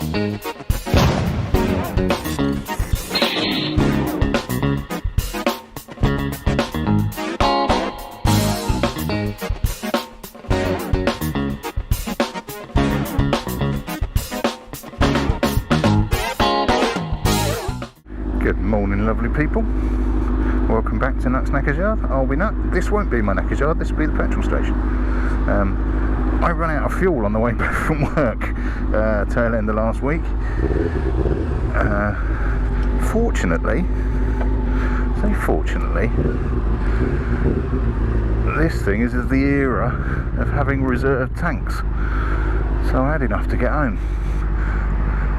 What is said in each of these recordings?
Good morning, lovely people. Welcome back to Nut's Knackers Yard. I'll be Nut. This won't be my Knackers Yard, this will be the petrol station. I ran out of fuel on the way back from work tail end of last week. Fortunately, this thing is of the era of having reserve tanks, so I had enough to get home.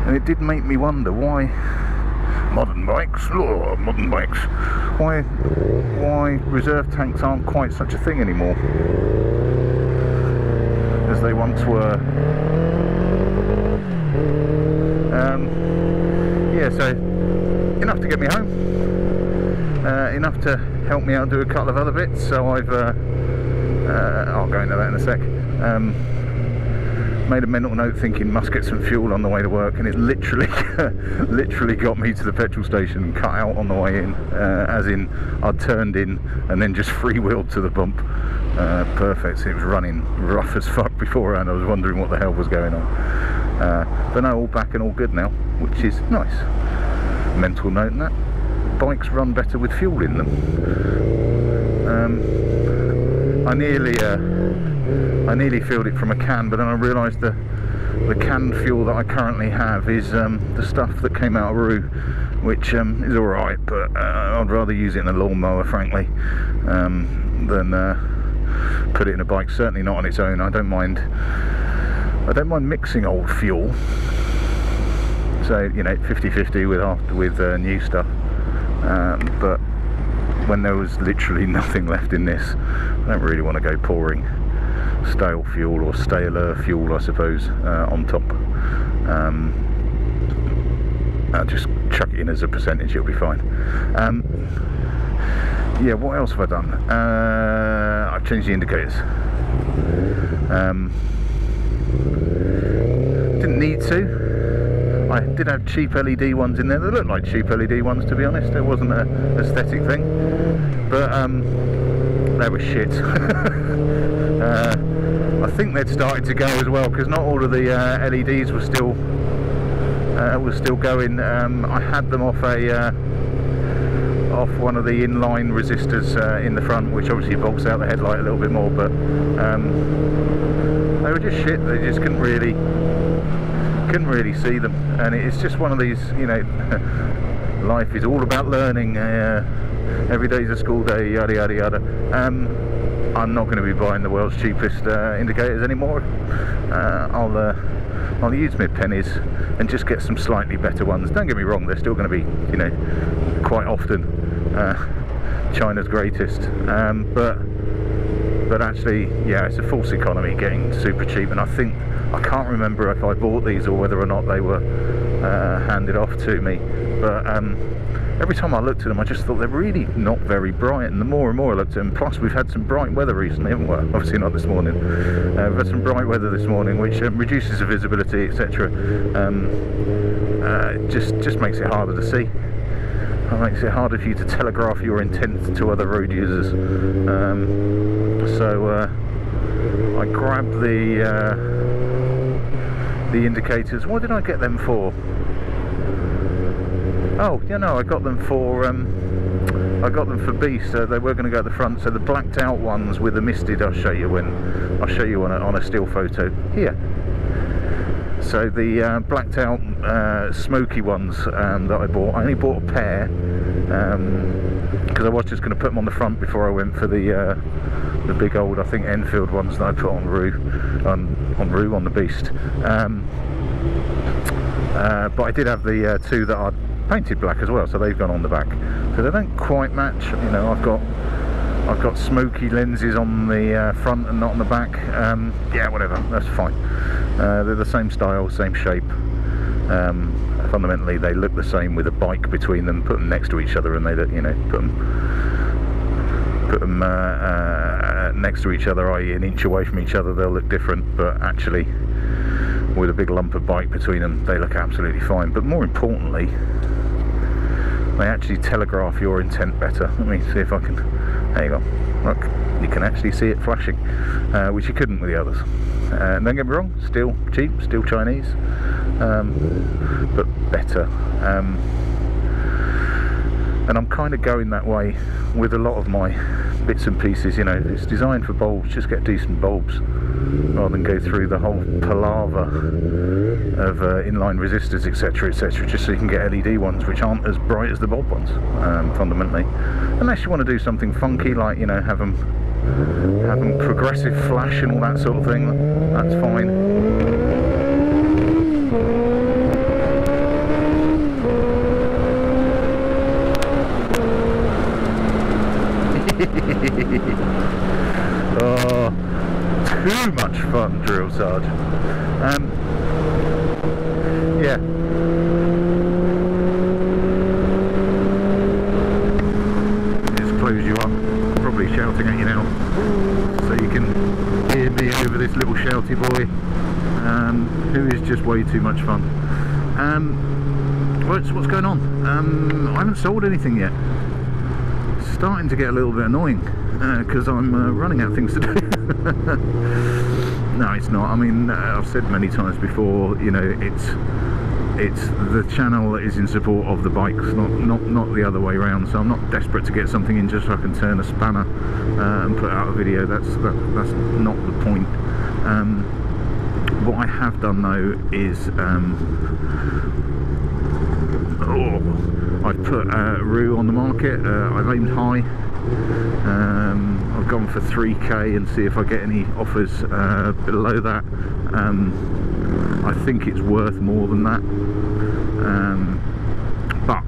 And it did make me wonder why modern bikes, why reserve tanks aren't quite such a thing anymore as they once were. Yeah, so enough to get me home, enough to help me out do a couple of other bits, so I'll go into that in a sec. Made a mental note thinking must get some fuel on the way to work, and it literally got me to the petrol station and cut out on the way in, as in I'd turned in and then just freewheeled to the bump. Perfect. So it was running rough as fuck beforehand. I was wondering what the hell was going on, but no, all back and all good now, which is nice. Mental note in that bikes run better with fuel in them. I nearly filled it from a can, but then I realised the canned fuel that I currently have is the stuff that came out of Roo, which is alright, but I'd rather use it in a lawnmower, frankly, than put it in a bike. Certainly not on its own. I don't mind mixing old fuel, so 50-50 with new stuff, but when there was literally nothing left in this, I don't really want to go pouring stale fuel, or staler fuel I suppose, on top. I'll just chuck it in as a percentage, it'll be fine. Yeah, what else have I done? I've changed the indicators. Didn't need to. I did have cheap LED ones in there. They looked like cheap LED ones, to be honest. It wasn't an aesthetic thing, but they were shit. I think they'd started to go as well, because not all of the LEDs were still going. I had them off one of the inline resistors in the front, which obviously bulks out the headlight a little bit more, but they were just shit. They just couldn't really see them, and it's just one of these, life is all about learning. Every day's a school day, yada yada yada. I'm not going to be buying the world's cheapest indicators anymore. I'll use my pennies and just get some slightly better ones. Don't get me wrong, they're still going to be, quite often China's greatest, but actually, yeah, it's a false economy getting super cheap. And I can't remember if I bought these or whether or not they were handed off to me, but every time I looked at them I just thought they're really not very bright, and the more and more I looked at them, plus we've had some bright weather recently, haven't we? Obviously not this morning. We've had some bright weather this morning, which reduces the visibility, etc. Just makes it harder to see. It makes it harder for you to telegraph your intent to other road users. So I grabbed the indicators. What did I get them for? Oh, I got them for Beast. They were going to go at the front. So the blacked out ones with the misted, I'll show you on a still photo here. So the blacked out smoky ones that I bought, I only bought a pair because I was just going to put them on the front before I went for the big old, I think, Enfield ones that I put on the Beast. But I did have the two that I'd painted black as well, so they've gone on the back. So they don't quite match. I've got smoky lenses on the front and not on the back. Yeah, whatever, that's fine. They're the same style, same shape. Fundamentally, they look the same with a bike between them. Put them next to each other, and they look, put them next to each other, i.e. an inch away from each other, they'll look different. But actually, with a big lump of bike between them, they look absolutely fine. But more importantly, they actually telegraph your intent better. Let me see if I can. There you go. Look, you can actually see it flashing, which you couldn't with the others. Don't get me wrong, still cheap, still Chinese, but better. And I'm kind of going that way with a lot of my bits and pieces. You know, it's designed for bulbs, just get decent bulbs rather than go through the whole palaver of inline resistors, etc, etc, just so you can get LED ones which aren't as bright as the bulb ones, fundamentally, unless you want to do something funky, like, you know, have them progressive flash and all that sort of thing. That's fine. Oh, too much fun, Drill Sarge. Yeah. Just close you up. Probably shouting at you now, so you can hear me over this little shouty boy, who is just way too much fun. What's going on? I haven't sold anything yet. Starting to get a little bit annoying because I'm running out of things to do. No, it's not. I mean, I've said many times before, you know, it's the channel that is in support of the bikes, not the other way around. So I'm not desperate to get something in just so I can turn a spanner and put out a video. That's not the point. What I have done though is I've put Rue on the market. I've aimed high. I've gone for 3k and see if I get any offers below that. I think it's worth more than that, but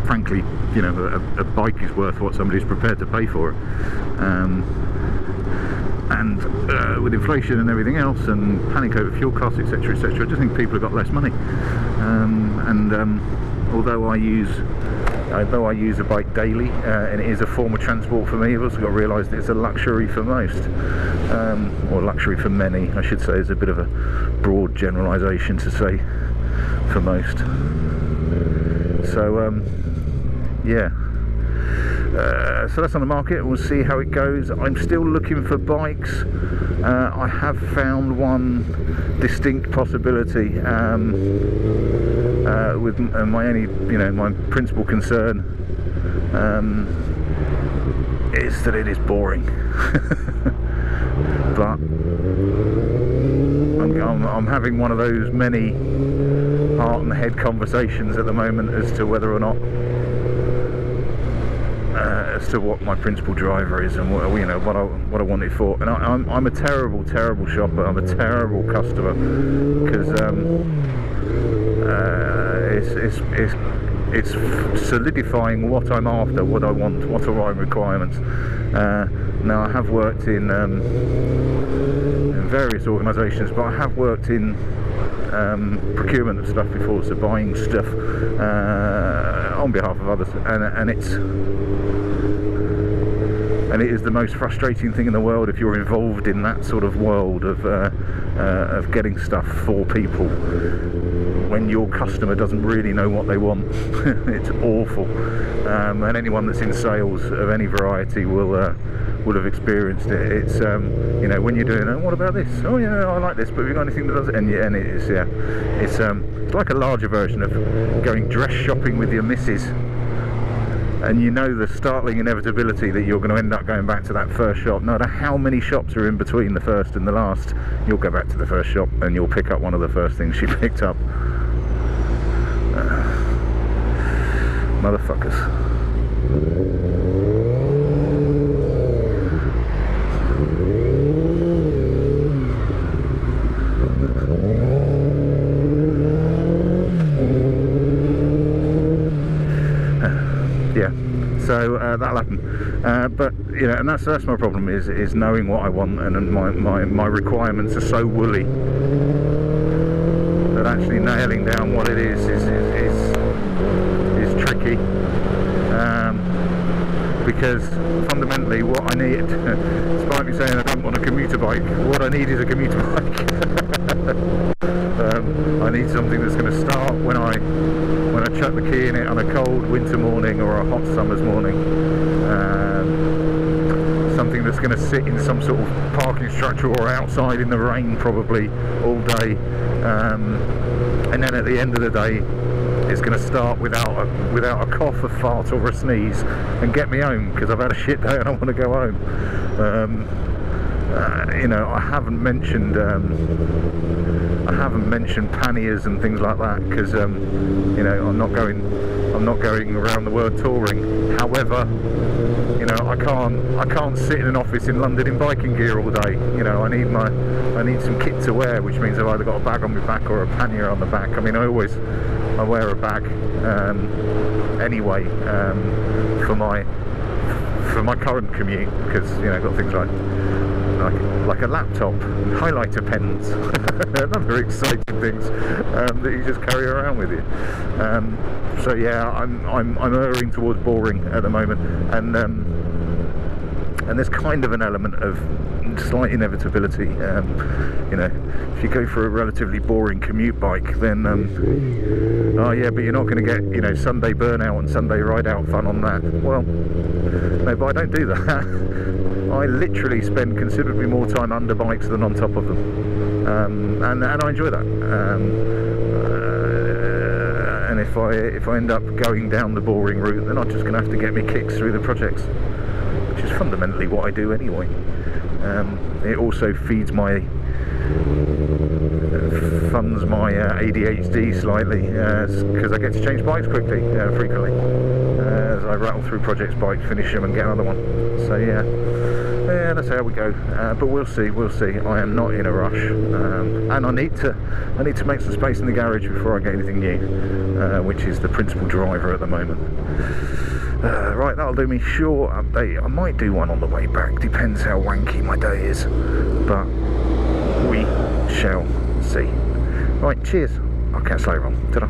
frankly, you know, a bike is worth what somebody's prepared to pay for it. And with inflation and everything else, and panic over fuel costs, etc, etc, I just think people have got less money. Although I use a bike daily, and it is a form of transport for me, I've also got to realise that it's a luxury for most, or luxury for many, I should say. Is a bit of a broad generalisation to say for most. So yeah, so that's on the market. We'll see how it goes. I'm still looking for bikes. I have found one distinct possibility. With my only, you know, my principal concern is that it is boring. But I'm having one of those many heart and head conversations at the moment as to whether or not, as to what my principal driver is and what, you know, what I want it for. And I'm a terrible shopper. I'm a terrible customer, because it's solidifying what I'm after, what I want, what are my requirements. Now, I have worked in various organisations, but I have worked in procurement of stuff before, so buying stuff on behalf of others, and it is the most frustrating thing in the world if you're involved in that sort of world of getting stuff for people when your customer doesn't really know what they want. It's awful, and anyone that's in sales of any variety will have experienced it. It's you know, when you're doing, oh, what about this? Oh yeah, I like this, but have you got anything that does it? And it is, yeah, it's like a larger version of going dress shopping with your missus, and you know the startling inevitability that you're going to end up going back to that first shop. No matter how many shops are in between the first and the last, you'll go back to the first shop and you'll pick up one of the first things she picked up. Motherfuckers. Yeah, so that'll happen, but you know, and that's my problem, is knowing what I want, and my requirements are so woolly that actually nailing down what it is tricky, because fundamentally what I need, despite me saying I don't want a commuter bike, what I need is a commuter bike. I need something that's going to start when I chuck the key in it on a cold winter morning or a hot summer's morning. Something that's going to sit in some sort of parking structure or outside in the rain probably all day, and then at the end of the day it's going to start without a cough, a fart or a sneeze and get me home, because I've had a shit day and I want to go home. You know, I haven't mentioned panniers and things like that, because you know, I'm not going around the world touring. However, you know, I can't sit in an office in London in biking gear all day. You know, I need some kit to wear, which means I've either got a bag on my back or a pannier on the back. I mean, I wear a bag anyway for my current commute, because, you know, I've got things like a laptop, highlighter pens, and other exciting things that you just carry around with you. So yeah, I'm erring towards boring at the moment, and there's kind of an element of slight inevitability. You know, if you go for a relatively boring commute bike, then oh yeah, but you're not going to get, you know, Sunday burnout and Sunday ride out fun on that. Well, no, but I don't do that. I literally spend considerably more time under bikes than on top of them, and I enjoy that. And if I end up going down the boring route, then I'm just going to have to get me kicks through the projects, which is fundamentally what I do anyway. It also funds my ADHD slightly, because I get to change bikes quickly, frequently, as I rattle through projects bikes, finish them and get another one. So yeah, that's how we go. But we'll see. I am not in a rush, and I need to make some space in the garage before I get anything new, which is the principal driver at the moment. Right, that'll do me. Short update. I might do one on the way back, depends how wanky my day is, but we shall see. Right, cheers. I'll catch you later on. Ta-da.